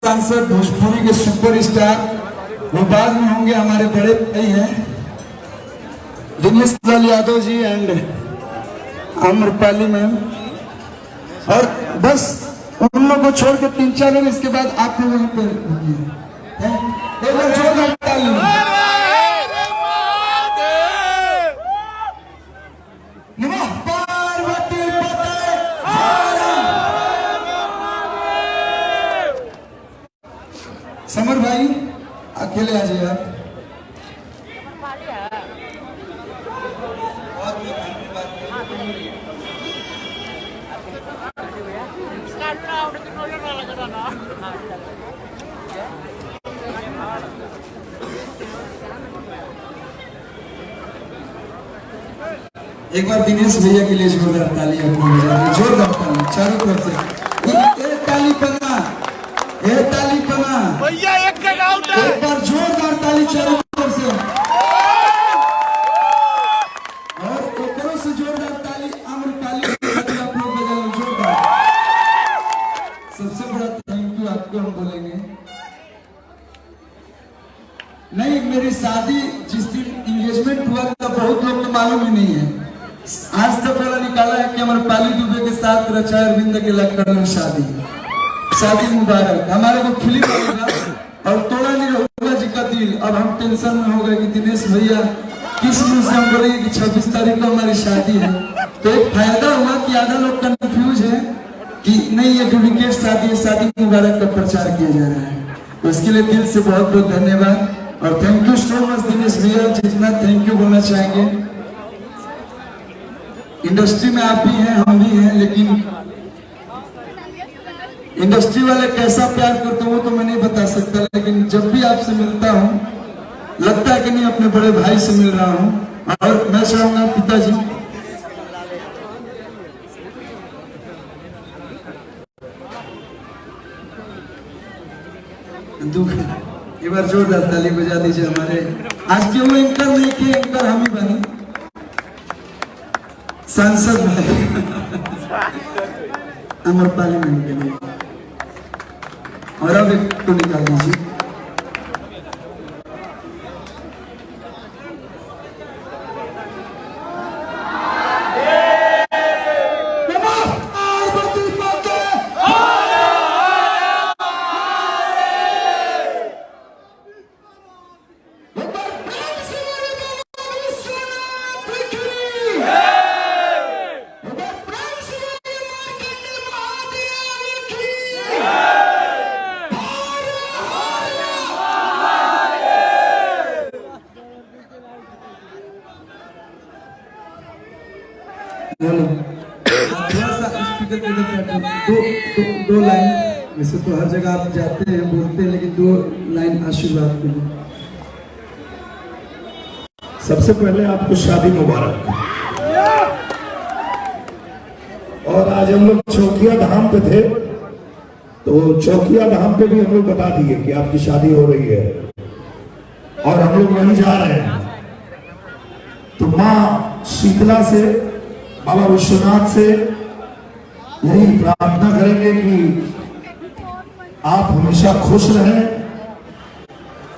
सांसद भोजपुरी के सुपरस्टार वो बाद में होंगे, हमारे बड़े भाई हैं दिनेश लाल यादव जी एंड आम्रपाली मैम, और बस उन लोग को छोड़ के 3-4 लोग इसके बाद आप लोग वहीं पर समर भाई अकेले आ जाइए आप। एक बार दिनेश भैया के लिए जोरदार ताली, जोरदार ताली चारों तरफ से। ताली पना भैया, एक बार जोरदार ताली चारों तरफ से, और ऊपरों से जोरदार ताली आम्रपाली आप लोग बजा लो जोरदार। सबसे बड़ा थैंक यू आपको हम बोलेंगे। नहीं, मेरी शादी जिस दिन इंगेजमेंट हुआ था बहुत लोग को मालूम ही नहीं है, आज तक पहला निकाला है कि आम्रपाली दुबे के साथ रचा अरविंद के लक्कड़ में शादी मुबारक। हमारे को फिल्म आएगा और तोड़ा नहीं रहुआ जी का दिल। अब हम टेंशन में हो गए कि दिनेश भैया किस मुंह से हम बोलेंगे कि 26 तारीख को हमारी शादी है। तो एक फायदा हुआ कि आधा लोग कंफ्यूज है कि नहीं ये डुप्लीकेट शादी है, शादी मुबारक का प्रचार किया जा रहा है। तो इसके लिए दिल से बहुत बहुत धन्यवाद और thank you so much Dinesh भैया। जितना थैंक यू बोलना चाहेंगे, इंडस्ट्री में आप भी हैं हम भी हैं, लेकिन इंडस्ट्री वाले कैसा प्यार करते हो तो मैं नहीं बता सकता, लेकिन जब भी आपसे मिलता हूं लगता है कि नहीं अपने बड़े भाई से मिल रहा हूं। और मैं चाहूंगा पिताजी एक बार जोरदार ताली बजा दीजिए। हमारे आज के वो एंकर नहीं थे, एंकर हम ही बने सांसद आम्रपाली मैम के लिए। और अब एक तो निकाल दीजिए। दो लाइन, वैसे तो हर जगह आप जाते हैं बोलते हैं, लेकिन 2 लाइन आशीर्वाद के लिए। सबसे पहले आपको शादी मुबारक। और आज हम लोग चौकिया धाम पे थे, तो चौकिया धाम पे भी हम लोग बता दिए कि आपकी शादी हो रही है और हम लोग वहीं जा रहे हैं। तो माँ शीतला से, बाबा विश्वनाथ से यही प्रार्थना करेंगे कि आप हमेशा खुश रहें,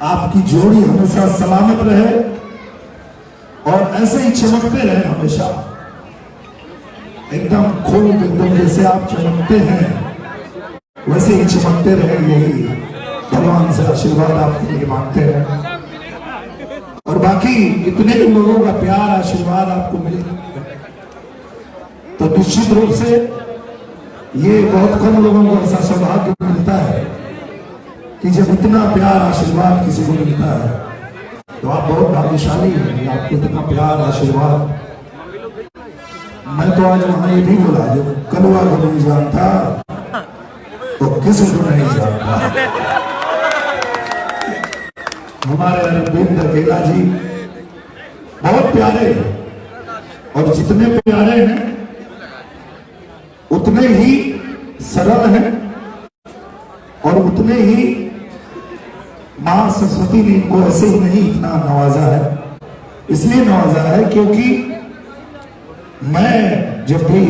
आपकी जोड़ी हमेशा सलामत रहे और ऐसे ही चमकते रहे हमेशा, एकदम खूब, एकदम जैसे आप चमकते हैं वैसे ही चमकते रहे। यही भगवान से आशीर्वाद आपके लिए मांगते हैं और बाकी इतने लोगों का प्यार आशीर्वाद आपको मिले तो निश्चित रूप से ये बहुत कम लोगों को ऐसा सौभाग्य मिलता है कि जब इतना प्यार आशीर्वाद किसी को मिलता है तो आप बहुत भाग्यशाली हैं। आपको इतना प्यार आशीर्वाद, मैं तो आज वहां ये भी बोला, जो कलवा को नहीं जानता तो किसी को नहीं जानता। हमारे अरविंद अकेला जी बहुत प्यारे और जितने प्यारे हैं उतने ही सरल हैं और उतने ही मां सरस्वती ने इनको ऐसे ही नहीं इतना नवाजा है। इसलिए नवाजा है क्योंकि मैं जब भी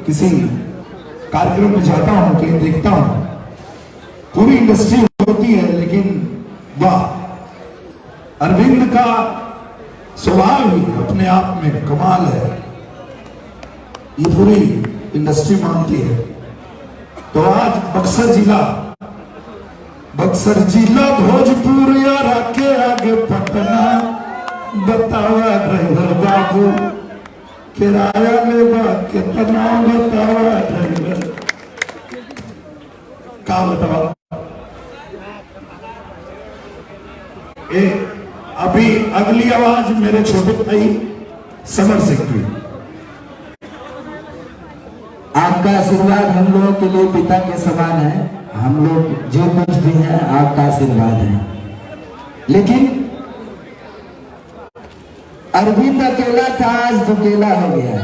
किसी कार्यक्रम में जाता हूं, कहीं देखता हूं पूरी इंडस्ट्री होती है, लेकिन वाह, अरविंद का स्वभाव ही अपने आप में कमाल है, ये पूरी इंडस्ट्री मानती है। तो आज बक्सर जिला भोजपुर यार आके आगे पटना, बतावा ड्राइवर बाबू किराया लेवा कितना, बतावा ड्राइवर का बतावा। अभी अगली आवाज मेरे छोटे भाई समर सिंह की। आपका आशीर्वाद हम लोगों के लिए पिता के समान है। हम लोग जो कुछ भी है आपका आशीर्वाद है। लेकिन अरविंद अकेला था, आज दुकेला हो गया।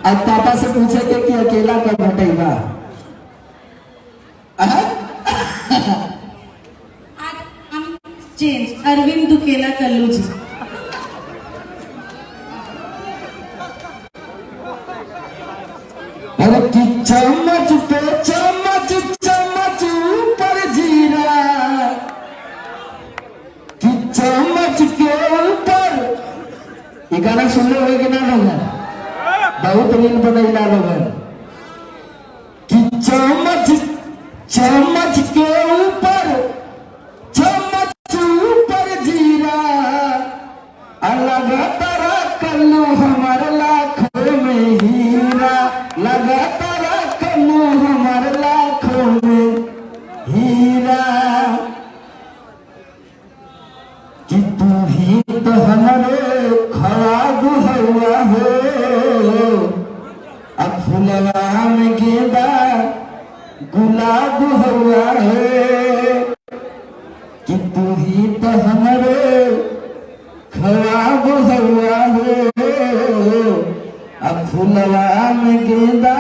अब पापा से पूछेंगे कि अकेला कब हटेगा। चेंज अरविंद दुकेला कल्लू जी। अरे कि चम्मच पे चम्मच चम्मच ऊपर जीरा, कि चम्मच के ऊपर। ये गाना सुन रहे हो कि ना लोगन? बहुत रील बनैला लोगन। कि चम्मच चम्मच के ऊपर, चम्मच ऊपर जीरा, लगातार कल्लू हमारे लाखों में हीरा, लगातार कल्लू हमारे लाखों में हीरा। कि तू ही तो हमारे ख्वाब हुआ हो, अब फुलवा में गेंदा गुलाब हुआ है। कि तू ही तो हमारे ख्वाब हुआ है, अब फुलवा में गेंदा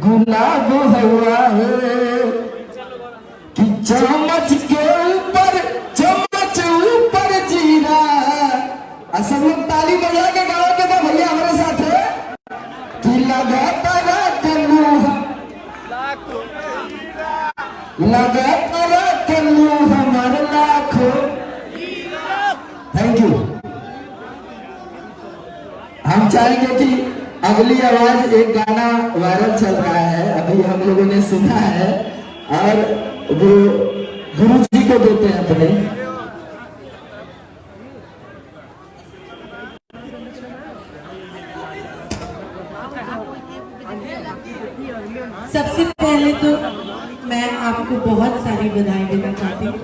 गुलाब हुआ है। कि चम्मच के ऊपर चम्मच ऊपर जीरा। सब लोग ताली बजा के गाओ के तो भैया हमारे साथ है। कि लगातार कल्लू, लगातार कल्लू हमारे लाखों। Thank you. हम चाहेंगे कि अगली आवाज, एक गाना वायरल चल रहा है, अभी हम लोगों ने सुना है, और वो गुरु जी को देते हैं अपने। सबसे पहले तो मैं आपको बहुत सारी बधाई देना चाहती हूँ।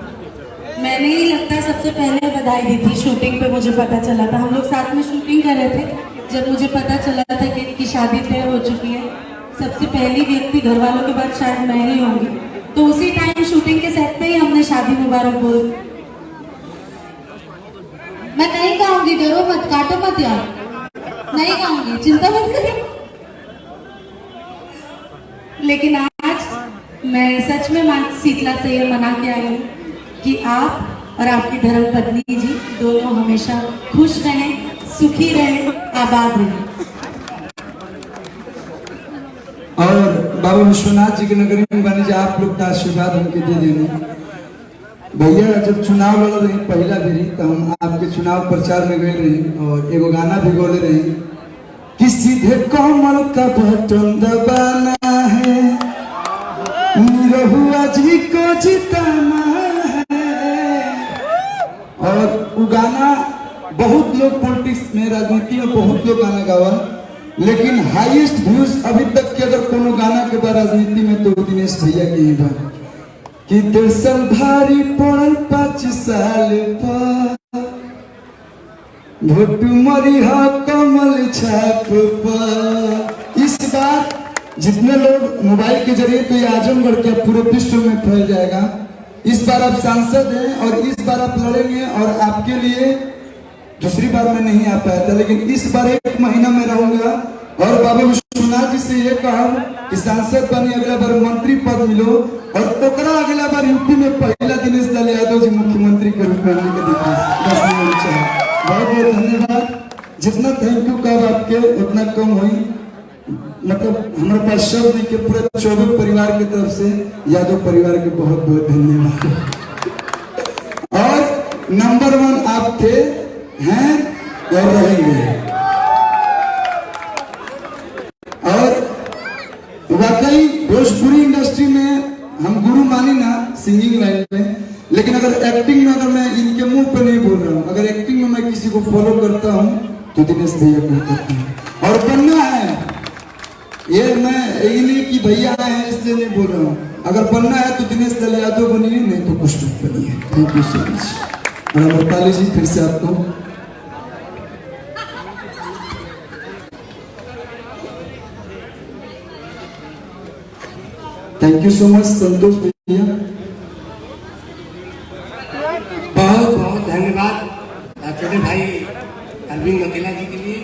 मैंने ही लगता है सबसे पहले बधाई दी थी। शूटिंग पे मुझे पता चला था, हम लोग साथ में शूटिंग कर रहे थे, जब मुझे पता चला था कि इनकी शादी तय हो चुकी है, सबसे पहली व्यक्ति घर वालों के बाद शायद मैं ही होंगी। तो उसी टाइम शूटिंग के सेट पे ही हमने शादी मुबारक बोल। मैं नहीं कहूंगी, डरो मत, काटो मत यार, नहीं कहूंगी, चिंता मत करिए। लेकिन आज मैं सच में शीतला से ये मना के आई हूँ कि आप और आपकी धर्म पत्नी जी दोनों हमेशा खुश रहें, सुखी रहें, आबाद रहें। और बाबा विश्वनाथ जी की नगरी में बने जा, आप लोग का आशीर्वाद हमके दे देने। भैया जब चुनाव लड़ रही पहला बेरी, तो हम आपके चुनाव प्रचार में गए रही और एगो गाना भी बोले रही कि सीधे कमल का बटन दबाना है, निरहुआ जी को जिताना है। और वो गाना बहुत लोग पॉलिटिक्स में, राजनीति में बहुत लोग गाना गावा, लेकिन हाईएस्ट व्यूज अभी तक के अगर कोनो गाना के बाद राजनीति में तो दिनेश भैया के ही बा। कि दर्शन भारी पड़ल 5 साल पर, भोट मरिहा कमल छाप पर। इस बार जितने लोग मोबाइल के जरिए, तो ये आजमगढ़ के पूरे विश्व में फैल जाएगा। इस बार आप सांसद हैं और इस बार आप लड़ेंगे, और आपके लिए दूसरी बार मैं नहीं आ पाया था, लेकिन इस बार 1 महीना में रहूंगा। और बाबा विश्वनाथ जी से ये कहा कि सांसद बने, अगला बार मंत्री पद मिलो, और ओकरा अगला बार यूपी में पहला दिनेश लाल यादव जी मुख्यमंत्री के रूप में आने के बहुत बहुत धन्यवाद। जितना थैंक यू कब आपके उतना कम हुई। मतलब हमारे पास शब्द नहीं के पूरे 24 परिवार की तरफ से यादव परिवार के बहुत बहुत धन्यवाद। और नंबर 1 आप थे, हैं और रहेंगे। और वाकई भोजपुरी इंडस्ट्री में हम गुरु मानी ना सिंगिंग लाइन में, लेकिन अगर एक्टिंग में अगर मैं इनके मुंह पे नहीं बोल रहा हूँ, अगर एक्टिंग में मैं किसी को फॉलो करता हूँ तो दिनेश भैया को करता हूँ। और बनना है, ये मैं ये नहीं कि भैया आए हैं इसलिए नहीं बोल रहा हूँ, अगर बनना है तो दिनेश दल यादव बनिए, नहीं तो कुछ मत बनिए। Thank you so much. और अमरपाली जी फिर से आपको थैंक यू सो मच। संतोष भैया बहुत बहुत धन्यवाद छोटे भाई अरविंद मकेला जी के लिए।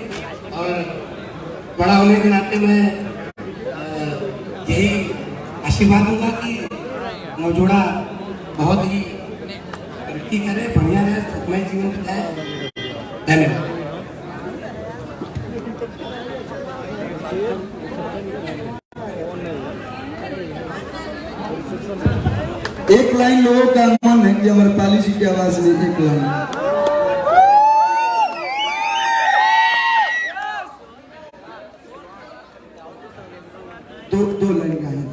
और बड़ा होने के नाते मैं यही आशीर्वाद दूंगा कि नवजोड़ा बहुत ही तरक्की करे, बढ़िया रहे, सुखमय जीवन बिताए। धन्यवाद। एक लाइन लोगों का मन है कि अमरपाली जी की आवाज में एक लाइन, दो लाइन गाएं।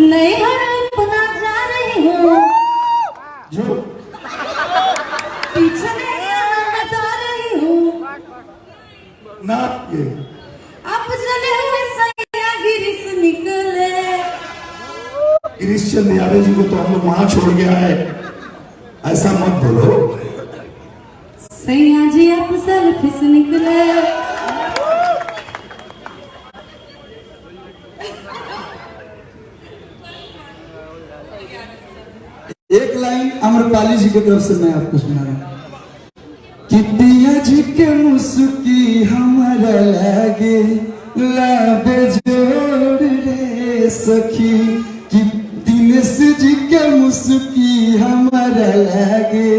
नए घर अपना जा रही हूँ, जो पीछे नहीं आना बता रही हूँ। ना ये अब चले हुए सैया गिरी से निकले। गिरीश चंद्र यादव जी को तो हम लोग वहां छोड़ गया है, ऐसा मत बोलो। सैया जी अब सेल्फी से निकले। एक लाइन अमरपाली जी की तरफ से मैं आपको सुना रहा हूं कि पिया जी के मुस्की हमारा लागे लाबे जोड़ रे सखी, कि दिनेश जी के मुस्की हमारा लागे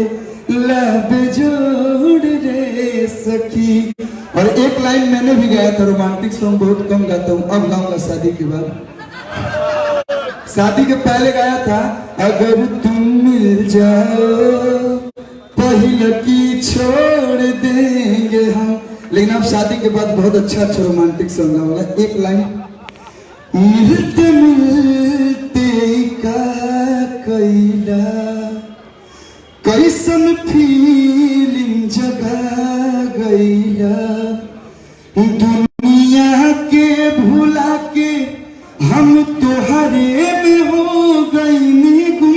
लाबे जोड़ रे सखी। और एक लाइन मैंने भी गाया था, रोमांटिक सॉन्ग बहुत कम गाता हूँ, अब गाऊंगा शादी के बाद। शादी के पहले गाया था, अगर तुम मिल जाओ पहले की छोड़ देंगे हम, लेकिन अब शादी के बाद बहुत अच्छा अच्छा रोमांटिक सॉन्ग गाऊंगा। एक लाइन, मिलते मिलते का कैला कैसन फीलिंग जगा गईला, दुनिया के भुला के हम तोहरे में हो गई गुम।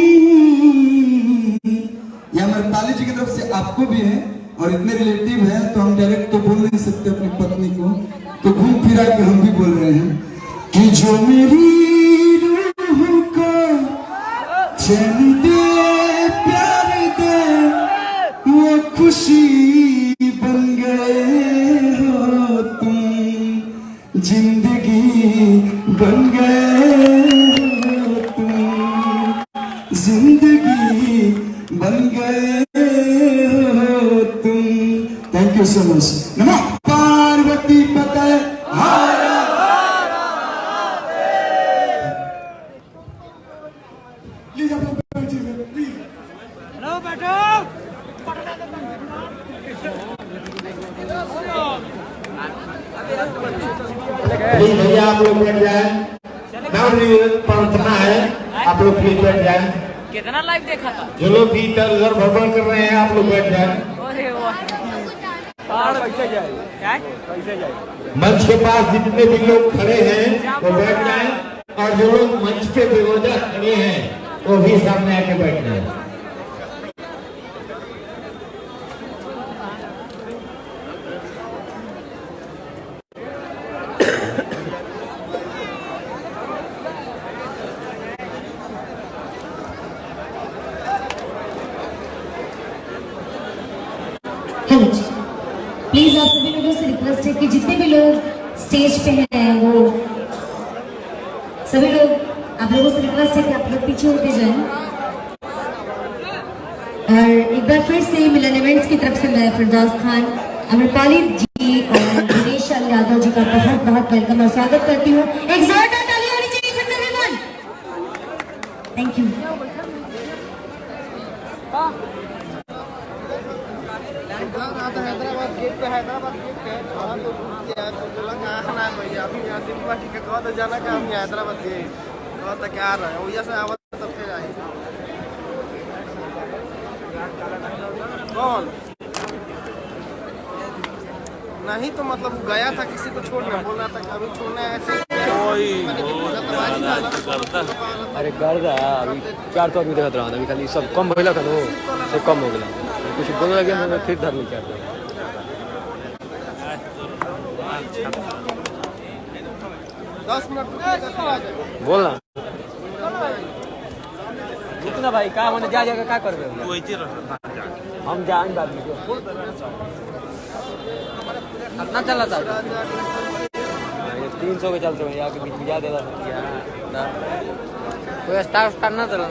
ये अमरपाली जी की तरफ से आपको भी है, और इतने रिलेटिव है तो हम डायरेक्ट तो बोल नहीं सकते अपनी पत्नी को, तो घूम फिरा के हम भी बोल रहे हैं कि जो मेरी रूह को चैन दे प्यार दे वो खुशी बन गए हो तुम, जिंदगी बन गए हो तुम, जिंदगी बन गए हो तुम। Thank you so much. नमः पार्वती पते हारा। प्लीज भैया आप लोग बैठ जाए, प्रार्थना है, आप लोग प्लीज बैठ जाए। कितना लाइव देखा था? जो लोग भी इधर उधर भ्रमण कर रहे हैं आप लोग बैठ जाए। अरे वाह, कैसे जाए? क्या कैसे जाए? मंच के पास जितने भी लोग खड़े हैं वो बैठ जाए, और जो लोग मंच पे बेवजह खड़े हैं वो भी सामने आके बैठ जाए। प्लीज आप सभी लोगों से रिक्वेस्ट है कि जितने भी लोग स्टेज पे हैं वो सभी लोग, आप लोगों से रिक्वेस्ट है कि आप लोग पीछे होते जाएं। और एक एक बार फिर से मिलन इवेंट्स की तरफ से मैं फिरदौस खान, अमरपाली जी और दिनेश यादव जी का बहुत बहुत वेलकम और स्वागत करती हूँ। एक जोरदार ताली होनी चाहिए फिर से everyone. Thank you. Hyderabad gate पे वहाँ तो तो बोला कहाँ है भैया अभी यहाँ दिन का टिकट हुआ तो जाना क्या हम हैदराबाद गेट तो तक आ रहे हैं वजह से आवाज तब फिर आए कौन नहीं तो मतलब गया था किसी को छोड़ना बोल रहा था कि अभी छोड़ना है ऐसे अरे कर रहा है अभी 400 आदमी देखा रहा अभी खाली सब कम भैया था नो सब कम हो गया कुछ बोलने लगे मैं फिर धर नहीं करता 10 मिनट बोलना कितना भाई का मैंने जा जाकर क्या कर हम जान बात अपना चला था 300 के चलते हैं आगे बीच में जा देगा कोई स्टाफ ना चला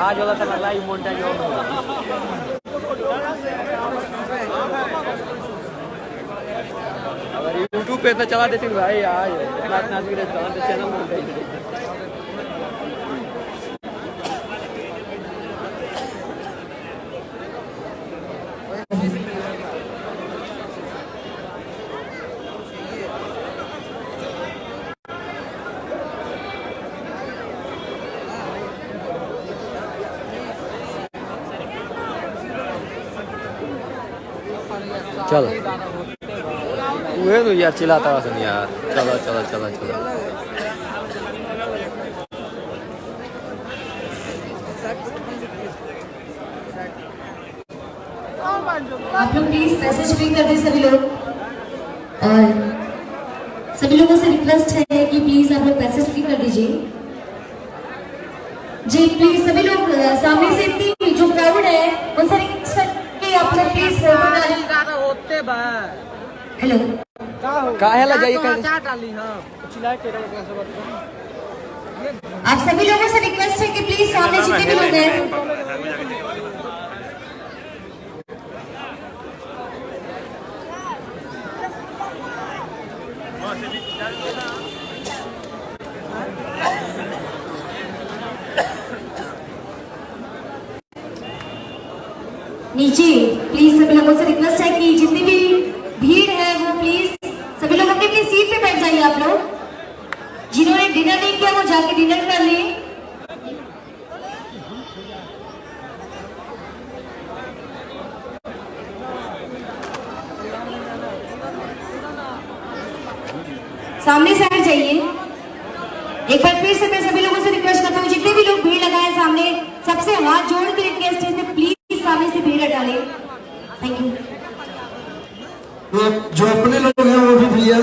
आज वाला था लाइव मोन्टाज अगर यूट्यूब पे तो चला देते भाई आज इतना चैनल मोन्टाज चलो वह तो यार चिल्लाता वसन यार चलो चलो चलो चलो आप लोग प्लीज मैसेज फ्री कर दें सभी लोग और सभी लोगों से रिक्वेस्ट है कि प्लीज आप लोग मैसेज फ्री कर दीजिए जी प्लीज सभी लोग सामने से इतनी जो क्राउड है उनसे रिक्वेस्ट है कि आप लोग प्लीज फोटो डालें होते बा हेलो काहेला जाइए क्या डाली हां चिल्ला के आप सभी लोगों से रिक्वेस्ट है कि प्लीज सामने जितने भी लोग हैं नीचे प्लीज सभी लोगों से रिक्वेस्ट है कि जितनी भी भीड़ है वो प्लीज सभी लोग अपनी अपनी सीट पे बैठ जाइए। आप लोग जिन्होंने डिनर नहीं किया वो जाके डिनर कर लें। सामने से हट जाइए। एक बार फिर से मैं सभी लोगों से रिक्वेस्ट करता हूँ जितने भी लोग भीड़ लगाए सामने सबसे हाथ जोड़ के रिक्वेस्ट है प्लीज सामने से भीड़ हटा लें। Thank you. तो जो अपने लोग हैं वो भी भैया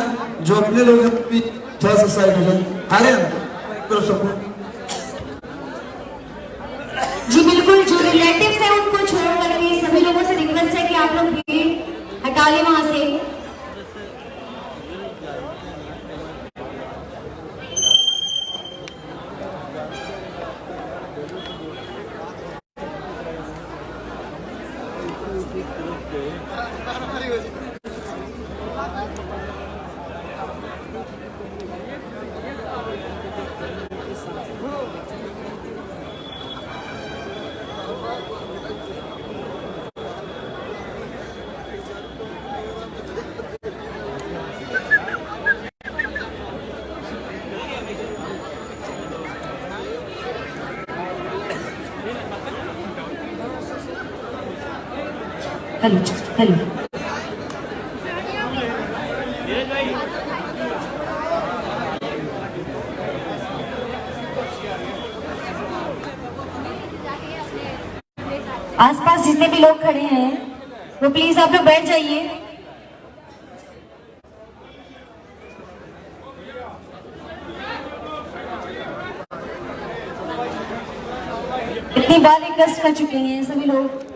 जो अपने लोग हैं भी थोड़ा सा साइड हो जाए। आ रहे हैं करो सपोर्ट जी बिल्कुल। जो रिलेटिव्स हैं उनको छोड़ करके सभी लोगों से रिक्वेस्ट है कि आप लोग भीड़ हटा लें वहां से। हेलो हेलो आसपास जितने भी लोग खड़े हैं वो प्लीज आप लोग बैठ जाइए। इतनी बार रिक्वेस्ट कर चुके हैं सभी लोग।